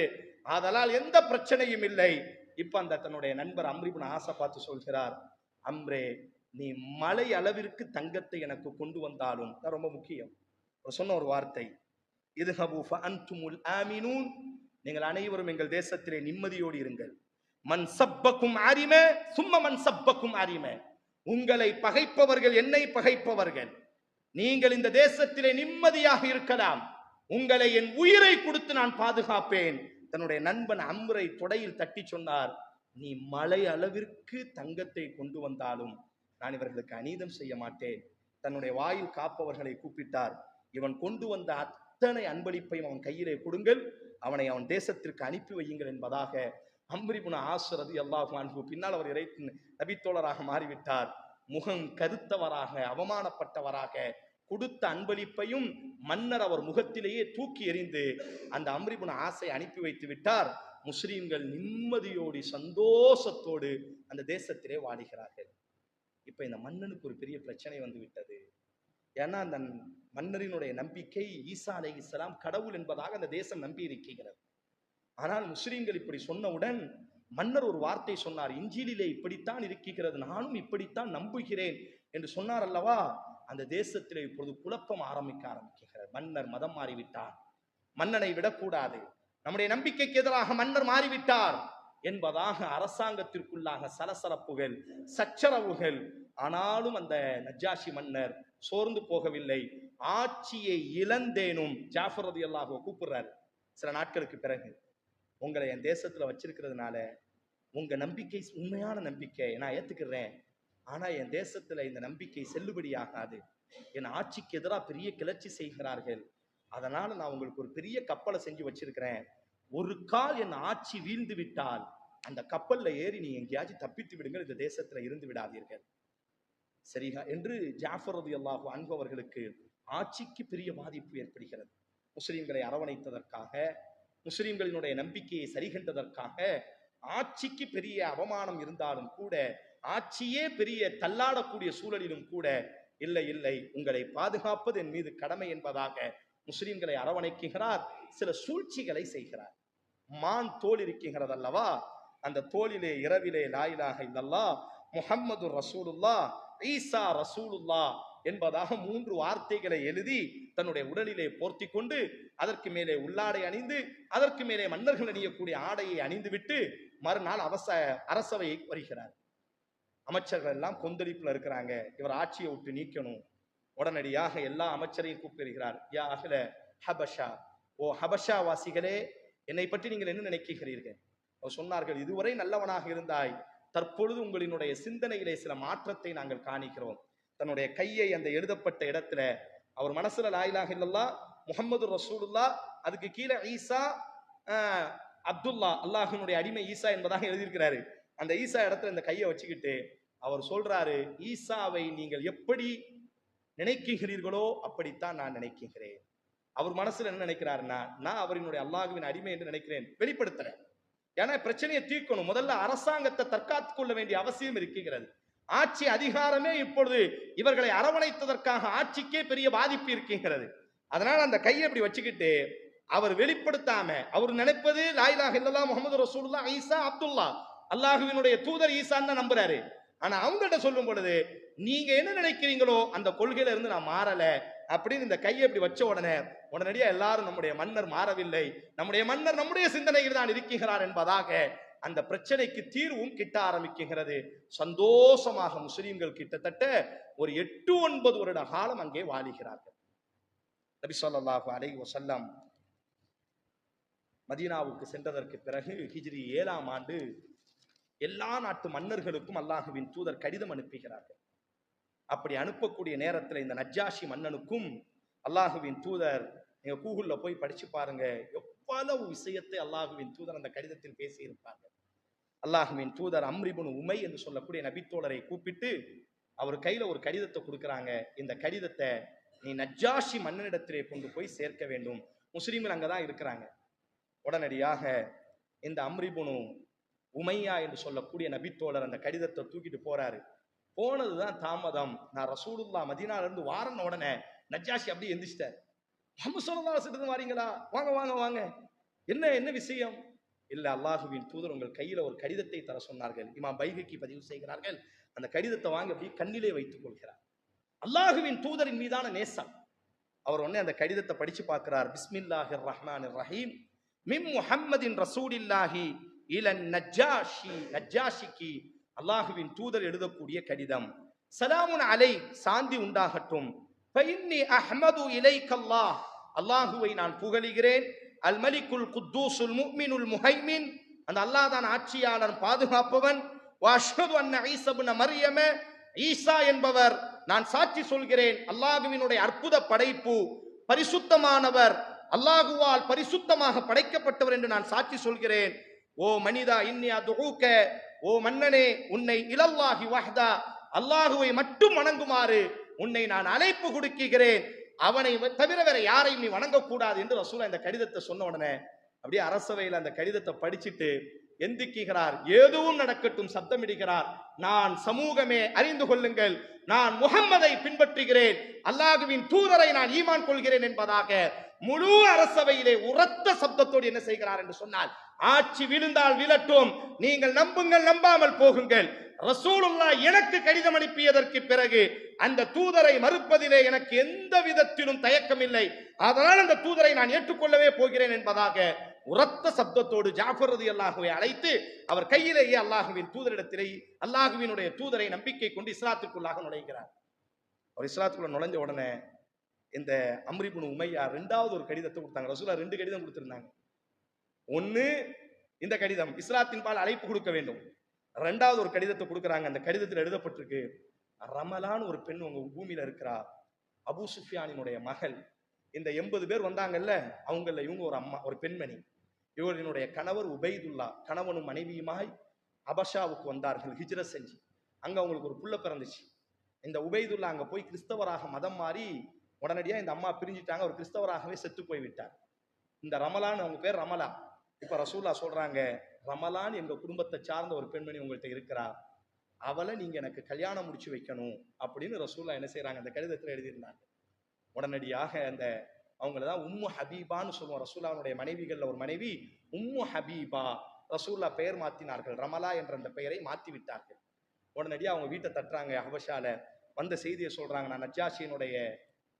அதனால் எந்த பிரச்சனையும் இல்லை. இப்ப அந்த தன்னுடைய நண்பர் அம்ர் இப்னு ஆஸை பார்த்து சொல்கிறார், அம்ரே, நீ மலை அளவிற்கு தங்கத்தை எனக்கு கொண்டு வந்தாலும், ரொம்ப முக்கியம், சொன்ன ஒரு வார்த்தை, இதுஹபு ஃபஅன்துமுல் ஆமினூன், நீங்கள் அனைவரும் எங்கள் தேசத்திலே நிம்மதியோடு இருங்கள். மன் சப்பக்கும் அரிம சும்ம மன் சப்பக்கும் அரிம, உங்களை பகைப்பவர்கள் என்னை பகைப்பவர்கள், நீங்கள் இந்த தேசத்திலே நிம்மதியாக இருக்கலாம், உங்களை என் உயிரை கொடுத்து நான் பாதுகாப்பேன். தன்னுடைய நண்பன் அம்ரை தொடையில் தட்டி சொன்னார், நீ மலை அளவிற்கு தங்கத்தை கொண்டு வந்தாலும் நான் இவர்களுக்கு அநீதம் செய்ய மாட்டேன். தன்னுடைய வாயில் காப்பவர்களை கூப்பிட்டார். இவன் கொண்டு வந்த அத்தனை அன்பளிப்பையும் அவன் கையிலே கொடுங்கள், அவனை அவன் தேசத்திற்கு அனுப்பி வையுங்கள் என்பதாக அம்ர் இப்னு ஆஸ் ரலியல்லாஹு அன்ஹு, பின்னால் அவர் இறை நபித்தோழராக மாறிவிட்டார், முகம் கருத்தவராக, அவமானப்பட்டவராக, கொடுத்த அன்பளிப்பையும் மன்னர் அவர் முகத்திலேயே தூக்கி எறிந்து அந்த அம்ர் இப்னு ஆஸை அனுப்பி வைத்து விட்டார். முஸ்லிம்கள் நிம்மதியோடு சந்தோஷத்தோடு அந்த தேசத்திலே வாழுகிறார்கள். இப்ப இந்த மன்னனுக்கு ஒரு பெரிய பிரச்சனை வந்து விட்டது. ஏன்னா அந்த மன்னரினுடைய நம்பிக்கை ஈசா அலைஹிஸ்ஸலாம் கடவுள் என்பதாக அந்த தேசம் நம்பி இருக்கிறது. ஆனால் முஸ்லிம்கள் இப்படி சொன்னவுடன் மன்னர் ஒரு வார்த்தை சொன்னார், இன்ஜீலிலே இப்படித்தான் இருக்கிறது, நானும் இப்படித்தான் நம்புகிறேன் என்று சொன்னார் அல்லவா. அந்த தேசத்திலே இப்பொழுது குழப்பம் ஆரம்பிக்கிறது. மன்னர் மதம் மாறிவிட்டார், மன்னனை விடக்கூடாது, நம்முடைய நம்பிக்கைக்கு எதிராக மன்னர் மாறிவிட்டார் என்பதாக அரசாங்கத்திற்குள்ளாக சலசலப்புகள், சச்சரவுகள். ஆனாலும் அந்த நஜ்ஜாஷி மன்னர் சோர்ந்து போகவில்லை. ஆட்சியை இழந்தேனும் ஜாஃபர் ரலியல்லாஹு கூப்பிடுறாரு. சில நாட்களுக்கு பிறகு, உங்களை என் தேசத்துல வச்சிருக்கிறதுனால உங்க நம்பிக்கை உண்மையான நம்பிக்கை நான் ஏத்துக்கிறேன், ஆனா என் தேசத்துல இந்த நம்பிக்கை செல்லுபடியாகாது, என் ஆட்சிக்கு எதிராக பெரிய கிளர்ச்சி செய்கிறார்கள், அதனால நான் உங்களுக்கு ஒரு பெரிய கப்பலை செஞ்சு வச்சிருக்கிறேன், ஒரு கால் என் ஆட்சி வீழ்ந்து விட்டால் அந்த கப்பல்ல ஏறி நீ எங்கேயாச்சும் தப்பித்து விடுங்கள், இந்த தேசத்துல இருந்து விடாதீர்கள், சரியா என்று ஜாஃபர் ரலியல்லாஹு அன்ஹு அவர்களுக்கு ஆட்சிக்கு பெரிய பாதிப்பு ஏற்படுகிறது. முஸ்லிம்களை அரவணைத்ததற்காக, முஸ்லிம்களினுடைய நம்பிக்கையை சரிகண்டதற்காக ஆட்சிக்கு பெரிய அவமானம் இருந்தாலும் கூட, ஆட்சியே பெரிய தள்ளாடக்கூடிய சூழலிலும் கூட, இல்லை இல்லை உங்களை பாதுகாப்பது என் மீது கடமை என்பதாக முஸ்லிம்களை அரவணைக்கிறார். சில சூழ்ச்சிகளை செய்கிறார். மான் தோல் இருக்கிறது அல்லவா, அந்த தோலிலே இரவிலே லா இலாஹ இல்லல்லாஹ் முஹம்மது ரசூலுல்லாஹ் ஈசா ரசூலுல்லாஹ் என்பதாக 3 வார்த்தைகளை எழுதி தன்னுடைய உடலிலே போர்த்தி கொண்டு அதற்கு மேலே உள்ளாடை அணிந்து அதற்கு மேலே மன்னர்கள் அணியக்கூடிய ஆடையை அணிந்துவிட்டு மறுநாள் அரசவையை வருகிறார். அமைச்சர்கள் எல்லாம் கொந்தளிப்புல இருக்கிறாங்க. இவர் ஆட்சியை விட்டு நீக்கணும். உடனடியாக எல்லா அமைச்சரையும் கூப்பிடுகிறார். யா அஹ்ல ஹபஷா, ஓ ஹபஷா வாசிகளே, என்னை பற்றி நீங்கள் என்ன நினைக்கிறீர்கள்? அவர் சொன்னார்கள், இதுவரை நல்லவனாக இருந்தாய், தற்பொழுது உங்களினுடைய சிந்தனையிலே சில மாற்றத்தை நாங்கள் காணிக்கிறோம். தன்னுடைய கையை அந்த எழுதப்பட்ட இடத்துல அவர் மனசுல லா இலாஹ இல்லல்லாஹ் முஹம்மது ரசூலுல்லாஹ், அதுக்கு கீழே ஈசா அப்துல்லா, அல்லாஹ்வினுடைய அடிமை ஈசா என்பதாக எழுதியிருக்கிறாரு. அந்த ஈசா இடத்துல இந்த கையை வச்சுக்கிட்டு அவர் சொல்றாரு, ஈசாவை நீங்கள் எப்படி நினைக்கிறீர்களோ அப்படித்தான் நான் நினைக்கிறேன். அவர் மனசுல என்ன நினைக்கிறாருன்னா, நான் அவரினுடைய அல்லாஹ்வின் அடிமை என்று நினைக்கிறேன், வெளிப்படுத்துறேன். ஏன்னா பிரச்சனையை தீர்க்கணும். முதல்ல அரசாங்கத்தை தற்காத்துக் கொள்ள வேண்டிய அவசியம் இருக்கிறது. ஆட்சி அதிகாரமே இப்பொழுது இவர்களை அரவணைத்ததற்காக ஆட்சிக்கே பெரிய பாதிப்பு இருக்கின்றது. அதனால அந்த கையை இப்படி வச்சுக்கிட்டு அவர் வெளிப்படுத்தாம, அவர் நினைப்பது லா இலாஹ இல்லல்லாஹ் முஹம்மது ரசூலுல்லாஹ் ஈசா அப்துல்லா, அல்லாஹ்வினுடைய தூதர் ஈசான்னு தான் நம்புறாரு. ஆனா அவங்கள்ட்ட சொல்லும் பொழுது, நீங்க என்ன நினைக்கிறீங்களோ அந்த கொள்கையில இருந்து நான் மாறல அப்படின்னு இந்த கையை இப்படி வச்ச உடனடியா எல்லாரும் நம்முடைய மன்னர் மாறவில்லை, நம்முடைய மன்னர் நம்முடைய சிந்தனையில் தான் இருக்கிறார் என்பதாக அந்த பிரச்சனைக்கு தீர்வும் கிட்ட ஆரம்பிக்கிறது. சந்தோஷமாக முஸ்லிம்கள் கிட்டத்தட்ட ஒரு 8-9 வருட காலம் அங்கே வாழுகிறார்கள். நபி ஸல்லல்லாஹு அலைஹி வஸல்லம் மதீனாவுக்கு சென்றதற்கு பிறகு ஹிஜ்ரி 7ஆம் ஆண்டு எல்லா நாட்டு மன்னர்களுக்கும் அல்லாஹுவின் தூதர் கடிதம் அனுப்புகிறார்கள். அப்படி அனுப்பக்கூடிய நேரத்தில் இந்த நஜ்ஜாஷி மன்னனுக்கும் அல்லாஹுவின் தூதர், நீங்க கூகுள்ல போய் படிச்சு பாருங்க, எவ்வளவு விஷயத்தை அல்லாஹுவின் தூதர் அந்த கடிதத்தில் பேசி இருப்பார்கள். அல்லாஹுவின் தூதர் அம்ர் இப்னு உமை என்று சொல்லக்கூடிய நபித்தோழரை கூப்பிட்டு அவர் கையில ஒரு கடிதத்தை கொடுக்குறாங்க. இந்த கடிதத்தை நீ நஜ்ஜாஷி மன்னனிடத்திலே கொண்டு போய் சேர்க்க வேண்டும். முஸ்லிம்கள் அங்கதான் இருக்கிறாங்க. உடனடியாக இந்த அம்ர் இப்னு உமையா என்று சொல்லக்கூடிய நபித்தோழர் அந்த கடிதத்தை தூக்கிட்டு போறாரு. போனதுதான் தாமதம். நான் ரசூலுல்லாஹ் மதீனால இருந்து வாரன உடனே நஜ்ஜாஷி அப்படியே எந்திரிச்சிட்டார். முஹம்மது ஸல்லல்லாஹு அலைஹி வஸல்லம் வாரீங்களா? வாங்க வாங்க வாங்க. என்ன விஷயம்? இல்ல, அல்லாஹுவின் தூதர் உங்கள் கையில ஒரு கடிதத்தை தர சொன்னார்கள். இமாம் பைஹகி பதிவு செய்கிறார்கள். அந்த கடிதத்தை வாங்கி அப்படியே கண்ணிலே வைத்துக் கொள்கிறார். அல்லாஹுவின் தூதரின் மீதான நேசம். அவர் உடனே அந்த கடிதத்தை படிச்சு பார்க்கிறார். பிஸ்மில்லாஹிர் ரஹ்மானிர் ரஹீம், மின் முஹம்மதின் ரசூலில்லாஹி இலன் நஜ்ஜாஷி, நஜ்ஜாஷிக்கு அல்லாஹுவின் தூதர் எழுதக்கூடிய கடிதம். சலாமுன் அலை, சாந்தி உண்டாகட்டும். ஃபஇன்னி அஹ்மது இலைக்கல்லாஹ், அல்லாஹுவை நான் புகழுகிறேன். அல் மலிக்குல் குத்தூசுல் முஃமினுல் முஹைமின், அந்த அல்லாஹ் தான் ஆட்சியாளன், பாதுகாப்பவன். வஅஷ்ஹது அன்ன ஈஸா இப்னு மர்யம, ஈசா என்பவர், நான் சாட்சி சொல்கிறேன், அல்லாஹுவினுடைய அற்புத படைப்பு, பரிசுத்தமானவர், அல்லாஹுவால் பரிசுத்தமாக படைக்கப்பட்டவர் என்று நான் சாட்சி சொல்கிறேன். ஓ மனிதா, இன்னி அதுஊக, ஓ மன்னனே, உன்னை இலல்லாஹி வஹ்தா, அல்லாஹுவை மட்டும் வணங்குமாறு உன்னை நான் அழைப்பு கொடுக்கிறேன். அவனை தவிர வேற யாரையும் நீ வணங்கக்கூடாது என்று ரசூலா இந்த கடிதத்தை சொன்ன உடனே அப்படியே அரசவையில் அந்த கடிதத்தை படிச்சுட்டு எந்திக்கிறார். எதுவும் நடக்கட்டும் சப்தமிடுகிறார். நான் சமூகமே அறிந்து கொள்ளுங்கள், நான் முஹம்மதை பின்பற்றுகிறேன், அல்லாஹுவின் தூதரை நான் ஈமான் கொள்கிறேன் என்பதாக முழு அரசவையிலே உரத்த சப்தத்தோடு என்ன செய்கிறார் என்று சொன்னால், ஆட்சி விழுந்தால் விழட்டும், நீங்கள் நம்புங்கள், நம்பாமல் போகுங்கள். ரசூலுல்லாஹ் எனக்கு கடிதம் அனுப்பியதற்கு பிறகு அந்த தூதரை மறுப்பதிலே எனக்கு எந்த விதத்திலும் தயக்கம் இல்லை. அதனால் அந்த தூதரை நான் ஏற்றுக்கொள்ளவே போகிறேன் என்பதாக உரத்த சப்தத்தோடு ஜாஃபர் ரலியல்லாஹுவை அழைத்து அவர் கையிலேயே அல்லாஹுவின் தூதரிடத்திலே அல்லாஹுவினுடைய தூதரை நம்பிக்கை கொண்டு இஸ்லாத்திற்குள்ளாக நுழைகிறார். அவர் இஸ்லாத்துக்குள்ள நுழைஞ்ச உடனே இந்த அம்ர் இப்னு உமையா 2வது ஒரு கடிதத்தை கொடுத்தாங்க. ரசூலா 2 கடிதம் கொடுத்திருந்தாங்க. ஒன்னு இந்த கடிதம், இஸ்லாத்தின் பால் அழைப்பு கொடுக்க வேண்டும். 2வது ஒரு கடிதத்தை கொடுக்குறாங்க. அந்த கடிதத்தில் எழுதப்பட்டிருக்கு, ரமலான் ஒரு பெண் உங்க பூமியில இருக்கிறா, அபூ சுஃபியானினுடைய மகள். இந்த 80 பேர் வந்தாங்கல்ல, அவங்கள இவங்க ஒரு அம்மா, ஒரு பெண்மணி. இவரினுடைய கணவர் உபைதுல்லா, கணவனும் மனைவியுமாய் அபஷாவுக்கு வந்தார்கள் ஹிஜ்ரத் செஞ்சு. அங்க அவங்களுக்கு ஒரு புள்ள பிறந்துச்சு. இந்த உபைதுல்லா அங்க போய் கிறிஸ்தவராக மதம் மாறி உடனடியா இந்த அம்மா பிரிஞ்சிட்டாங்க. ஒரு கிறிஸ்தவராகவே செத்து போய் விட்டார். இந்த ரமலான், அவங்க பேர் ரமலா. இப்ப ரசூல்லா சொல்றாங்க, ரமலான் எங்க குடும்பத்தை சார்ந்த ஒரு பெண்மணி உங்கள்கிட்ட இருக்கிறா, அவளை நீங்க எனக்கு கல்யாணம் முடிச்சு வைக்கணும் அப்படின்னு ரசூல்லா என்ன செய்யறாங்க, அந்த கடிதத்தில் எழுதியிருந்தாங்க. உடனடியாக அந்த அவங்களதான் உம்மு ஹபீபான்னு சொல்லுவோம். ரசூல்லாவுடைய மனைவிகள்ல ஒரு மனைவி உம்மு ஹபீபா. ரசூல்லா பெயர் மாத்தினார்கள், ரமலா என்ற அந்த பெயரை மாத்தி விட்டார்கள். உடனடியாக அவங்க வீட்டை தட்டுறாங்க. ஹபஷால வந்த செய்தியை சொல்றாங்க, நான் நஜ்ஜாஷியினுடைய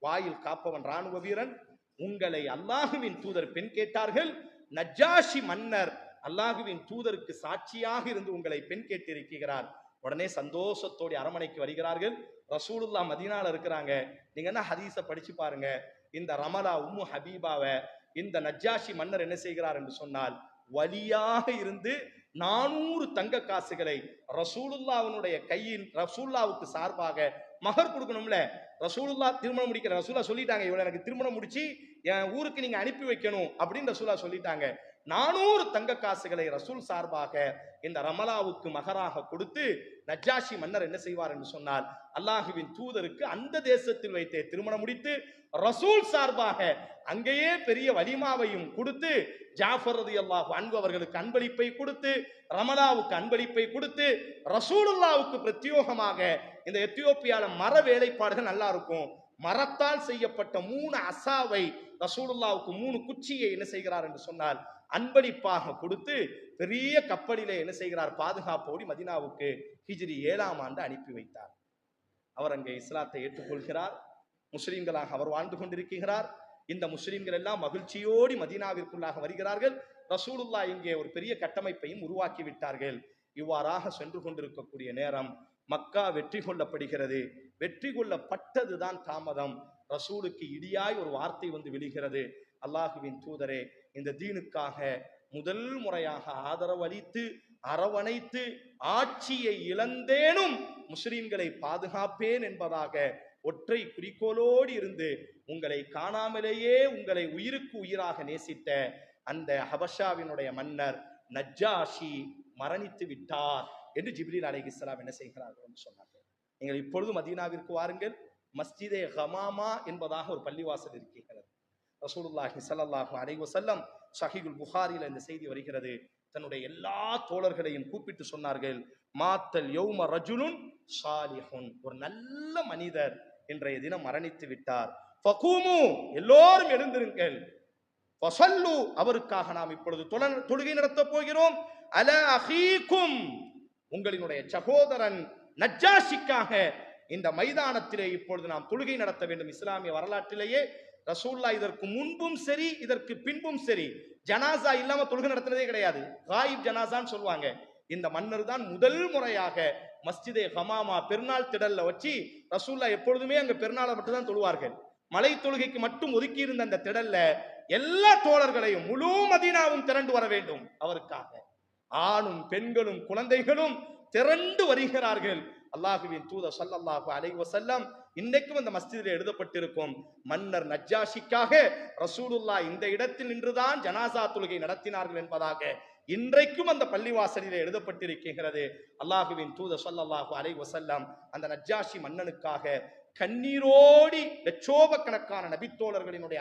வாயில் காப்பவன் ராணுவ வீரன், உங்களை அல்லாஹுவின் தூதர் பெண் கேட்டார்கள், நஜ்ஜாஷி மன்னர் அல்லாஹுவின் தூதருக்கு சாட்சியாக இருந்து உங்களை பெண் கேட்டிருக்கிறார். உடனே சந்தோஷத்தோடு அரமனைக்கு வருகிறார்கள். ரசூலுல்லா மதீனால இருக்கிறாங்க. நீங்க என்ன ஹதீஸை படிச்சு பாருங்க. இந்த ரமலா உம்மு ஹபீபாவை இந்த நஜ்ஜாஷி மன்னர் என்ன செய்கிறார் என்று சொன்னால், வலியாக இருந்து 400 தங்க காசுகளை ரசூலுல்லாவுடைய கையின் ரசூலுல்லாவுக்கு சார்பாக மகர் கொடுக்கணும்ல. ரசூலுல்லா திருமணம் முடிக்கிற ரசூலுல்லா சொல்லிட்டாங்க, இவளை எனக்கு திருமணம் முடிச்சு என் ஊருக்கு நீங்க அனுப்பி வைக்கணும் அப்படின்னு ரசூலுல்லா சொல்லிட்டாங்க. 400 தங்க காசுகளை ரசூல் சார்பாக இந்த ரமலாவுக்கு மகராக கொடுத்து நஜ்ஜாஷி மன்னர் என்ன செய்வார் என்று சொன்னால், அல்லாஹுவின் தூதருக்கு அந்த தேசத்தில் வைத்தே திருமணம் முடித்து ரசூல் சார்பாக அங்கேயே பெரிய வலிமாவையும் கொடுத்து ஜாஃபர் ரலியல்லாஹு அன்ஹு அவர்களுக்கு அன்பளிப்பை கொடுத்து ரமலாவுக்கு அன்பளிப்பை கொடுத்து ரசூலுல்லாவுக்கு பிரத்யோகமாக இந்த எத்தியோப்பியால மர வேலைப்பாடுகள் நல்லா இருக்கும், மரத்தால் செய்யப்பட்ட 3 அசாவை ரசூலுல்லாவுக்கு 3 குச்சியை என்ன செய்கிறார் என்று சொன்னால் அன்பளிப்பாக கொடுத்து பெரிய கப்பலிலே என்ன செய்கிறார், பாதுகாப்போடு மதீனாவுக்கு ஹிஜ்ரி 7ஆம் ஆண்டு அனுப்பி வைத்தார். அவர் அங்கே இஸ்லாத்தை ஏற்றுக்கொள்கிறார். முஸ்லிம்களாக அவர் வாழ்ந்து கொண்டிருக்கிறார். இந்த முஸ்லிம்கள் எல்லாம் மகிழ்ச்சியோடு மதீனாவிற்குள்ளாக வருகிறார்கள். ரசூலுல்லா இங்கே ஒரு பெரிய கட்டமைப்பையும் உருவாக்கி விட்டார்கள். இவ்வாறாக சென்று கொண்டிருக்கக்கூடிய நேரம் மக்கா வெற்றி கொள்ளப்படுகிறது. வெற்றி கொள்ளப்பட்டதுதான் தாமதம். ரசூலுக்கு இடியாய் ஒரு வார்த்தை வந்து விழுகிறது, அல்லாஹுவின் தூதரே, இந்த தீனுக்காக முதல் முறையாக ஆதரவு அளித்து அரவணைத்து ஆட்சியை இழந்தேனும் முஸ்லிம்களை பாதுகாப்பேன் என்பதாக ஒற்றை குறிக்கோளோடு இருந்து உங்களை காணாமலேயே உங்களை உயிருக்கு உயிராக நேசித்த அந்த ஹபஷாவினுடைய மன்னர் நஜ்ஜாஷி மரணித்து விட்டார் என்று ஜிப்ரீல் அலைஹிஸ்ஸலாம் என்ன செய்கிறார்கள் என்று சொன்னார்கள். நீங்கள் இப்பொழுது மதீனாவிற்கு வாருங்கள். மஸ்ஜிதே ஹமாமா என்பதாக ஒரு பள்ளிவாசல் இருக்கிறது. ரசூலுல்லாஹி ஸல்லல்லாஹு அலைஹி வஸல்லம் ஸஹீஹுல் புகாரியில் இந்த செய்தி வருகிறது. தன்னுடைய எல்லா தோழர்களையும் கூப்பிட்டு சொன்னார்கள், மாத்தல் யௌம ரஜுலுன் ஸாலிஹுன், ஒரு நல்ல மனிதர் இன்றைய தினம் மரணித்து விட்டார். ஃபகூமு, எல்லோரும் எழுந்திருங்கள். ஃபஸல்லு, அவருக்காக நாம் இப்பொழுது தொழுகை நடத்த போகிறோம். அலா அஹீக்கும், உங்களினுடைய சகோதரன் நஜ்ஜாஷிக்காக இந்த மைதானத்திலே இப்பொழுது நாம் தொழுகை நடத்த வேண்டும். இஸ்லாமிய வரலாற்றிலேயே ரசூல்லா இதற்கு முன்பும் சரி இதற்கு பின்பும் சரி ஜனாசா இல்லாம தொழுகை நடத்துறதே கிடையாது. காயிப் ஜனாசான்னு சொல்லுவாங்க. இந்த மன்னர் தான் முதல் முறையாக மஸ்ஜிதே ஹமாமா பெருநாள் திடல்ல வச்சு ரசூல்லா எப்பொழுதுமே அங்க பெருநாளை மட்டும் தான் தொழுவார்கள். மலை தொழுகைக்கு மட்டும் ஒதுக்கி இருந்த அந்த திடல்ல எல்லா தோழர்களையும் முழு மதீனாவும் திரண்டு வர வேண்டும். அவருக்காக ஆணும் பெண்களும் குழந்தைகளும் திரண்டு வருகிறார்கள். அல்லாஹுவின் தூதர் ஸல்லல்லாஹு அலைஹி வஸல்லம் இன்னைக்கும் அந்த மஸ்ஜிதில் எழுதப்பட்டிருக்கும், மன்னர் நஜ்ஜாஷிக்காக ரசூலுல்லா இந்த இடத்தில் நின்றுதான் ஜனாசா தொழுகை நடத்தினார்கள் என்பதாக இன்றைக்கும் அந்த பள்ளிவாசலிலே எழுதப்பட்டிருக்கிறது. அல்லாஹுவின் தூதர் ஸல்லல்லாஹு அலைஹி வஸல்லம் அந்த நஜ்ஜாஷி மன்னனுக்காக கண்ணீரோடி லட்சோபக்கணக்கான நபித்தோழர்களினுடைய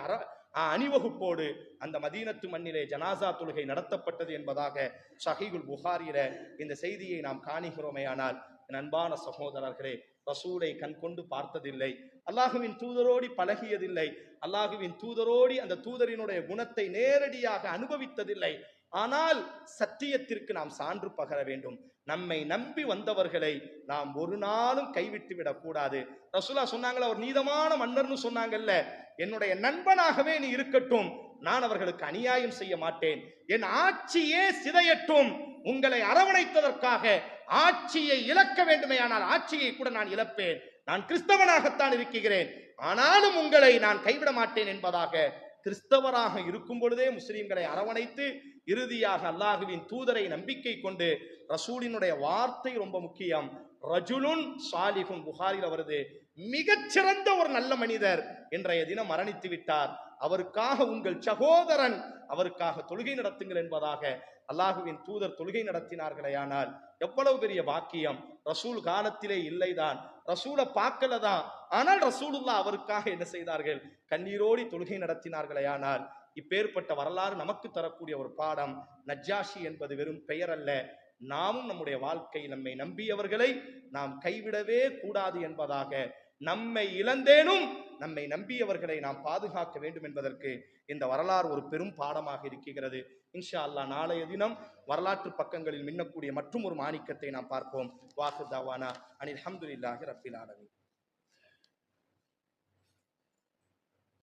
அணிவகுப்போடு அந்த மதீனத்து மண்ணிலே ஜனாசா தொழுகை நடத்தப்பட்டது என்பதாக ஸஹீஹுல் புகாரியில இந்த செய்தியை நாம் காணுகிறோமே. ஆனால் என் அன்பான சகோதரர்களே, ரசூலை கண் கொண்டு பார்த்ததில்லை, அல்லாஹுவின் தூதரோடி பழகியதில்லை, அல்லாஹுவின் தூதரோடி அந்த தூதரினுடைய குணத்தை நேரடியாக அனுபவித்ததில்லை. ஆனால் சத்தியத்திற்கு நாம் சான்று பகர வேண்டும். நம்மை நம்பி வந்தவர்களை நாம் ஒரு நாளும் கைவிட்டு விடக் கூடாது. ரசூலா சொன்னாங்களா, ஒரு நீதமான மன்னர்னு சொன்னாங்கல்ல, என்னுடைய நண்பனாகவே நீ இருக்கட்டும், நான் அவர்களுக்கு அநியாயம் செய்ய மாட்டேன், என் ஆட்சியே சிதையட்டும், உங்களை அரவணைத்ததற்காக ஆட்சியை இழக்க வேண்டுமே, ஆனால் ஆட்சியை கூட நான் இழப்பேன், நான் கிறிஸ்தவனாகத்தான் இருக்கிறேன், ஆனாலும் உங்களை நான் கைவிட மாட்டேன் என்பதாக கிறிஸ்தவராக இருக்கும் பொழுதே முஸ்லிம்களை அரவணைத்து இறுதியாக அல்லாஹுவின் தூதரை நம்பிக்கை கொண்டு ரசூலினுடைய வார்த்தை ரொம்ப முக்கியம். ரஜுலுன் சாலிஹுன், புகாரில் வருது, மிகச்சிறந்த ஒரு நல்ல மனிதர் இன்றைய தினம் மரணித்து விட்டார், அவருக்காக உங்கள் சகோதரன் அவருக்காக தொழுகை நடத்துங்கள் என்பதாக அல்லாஹுவின் தூதர் தொழுகை நடத்தினார்களே. ஆனால் எவ்வளவு பெரிய பாக்கியம். ரசூல் காலத்திலே இல்லைதான், ரசூலை பார்க்கலதான், ஆனால் ரசூலுல்லா அவருக்காக என்ன செய்தார்கள், கண்ணீரோடி தொழுகை நடத்தினார்களே. ஆனால் இப்பேற்பட்ட வரலாறு நமக்கு தரக்கூடிய ஒரு பாடம், நஜ்ஜாஷி என்பது வெறும் பெயர் அல்ல, நாமும் நம்முடைய வாழ்க்கை நம்மை நம்பியவர்களை நாம் கைவிடவே கூடாது என்பதாக, நம்மை இழந்தேனும் நம்மை நம்பியவர்களை நாம் பாதுகாக்க வேண்டும் என்பதற்கு இந்த வரலாறு ஒரு பெரும் பாடமாக இருக்கிறது. இன்ஷா அல்லாஹ் நாளைய தினம் வரலாற்று பக்கங்களில் மின்னக்கூடிய மற்றும் ஒரு மாணிக்கத்தை நாம் பார்ப்போம். வாஹு தாவானா அனில் ஹம்துலில்லாஹி ரப்பில் ஆலமீன்.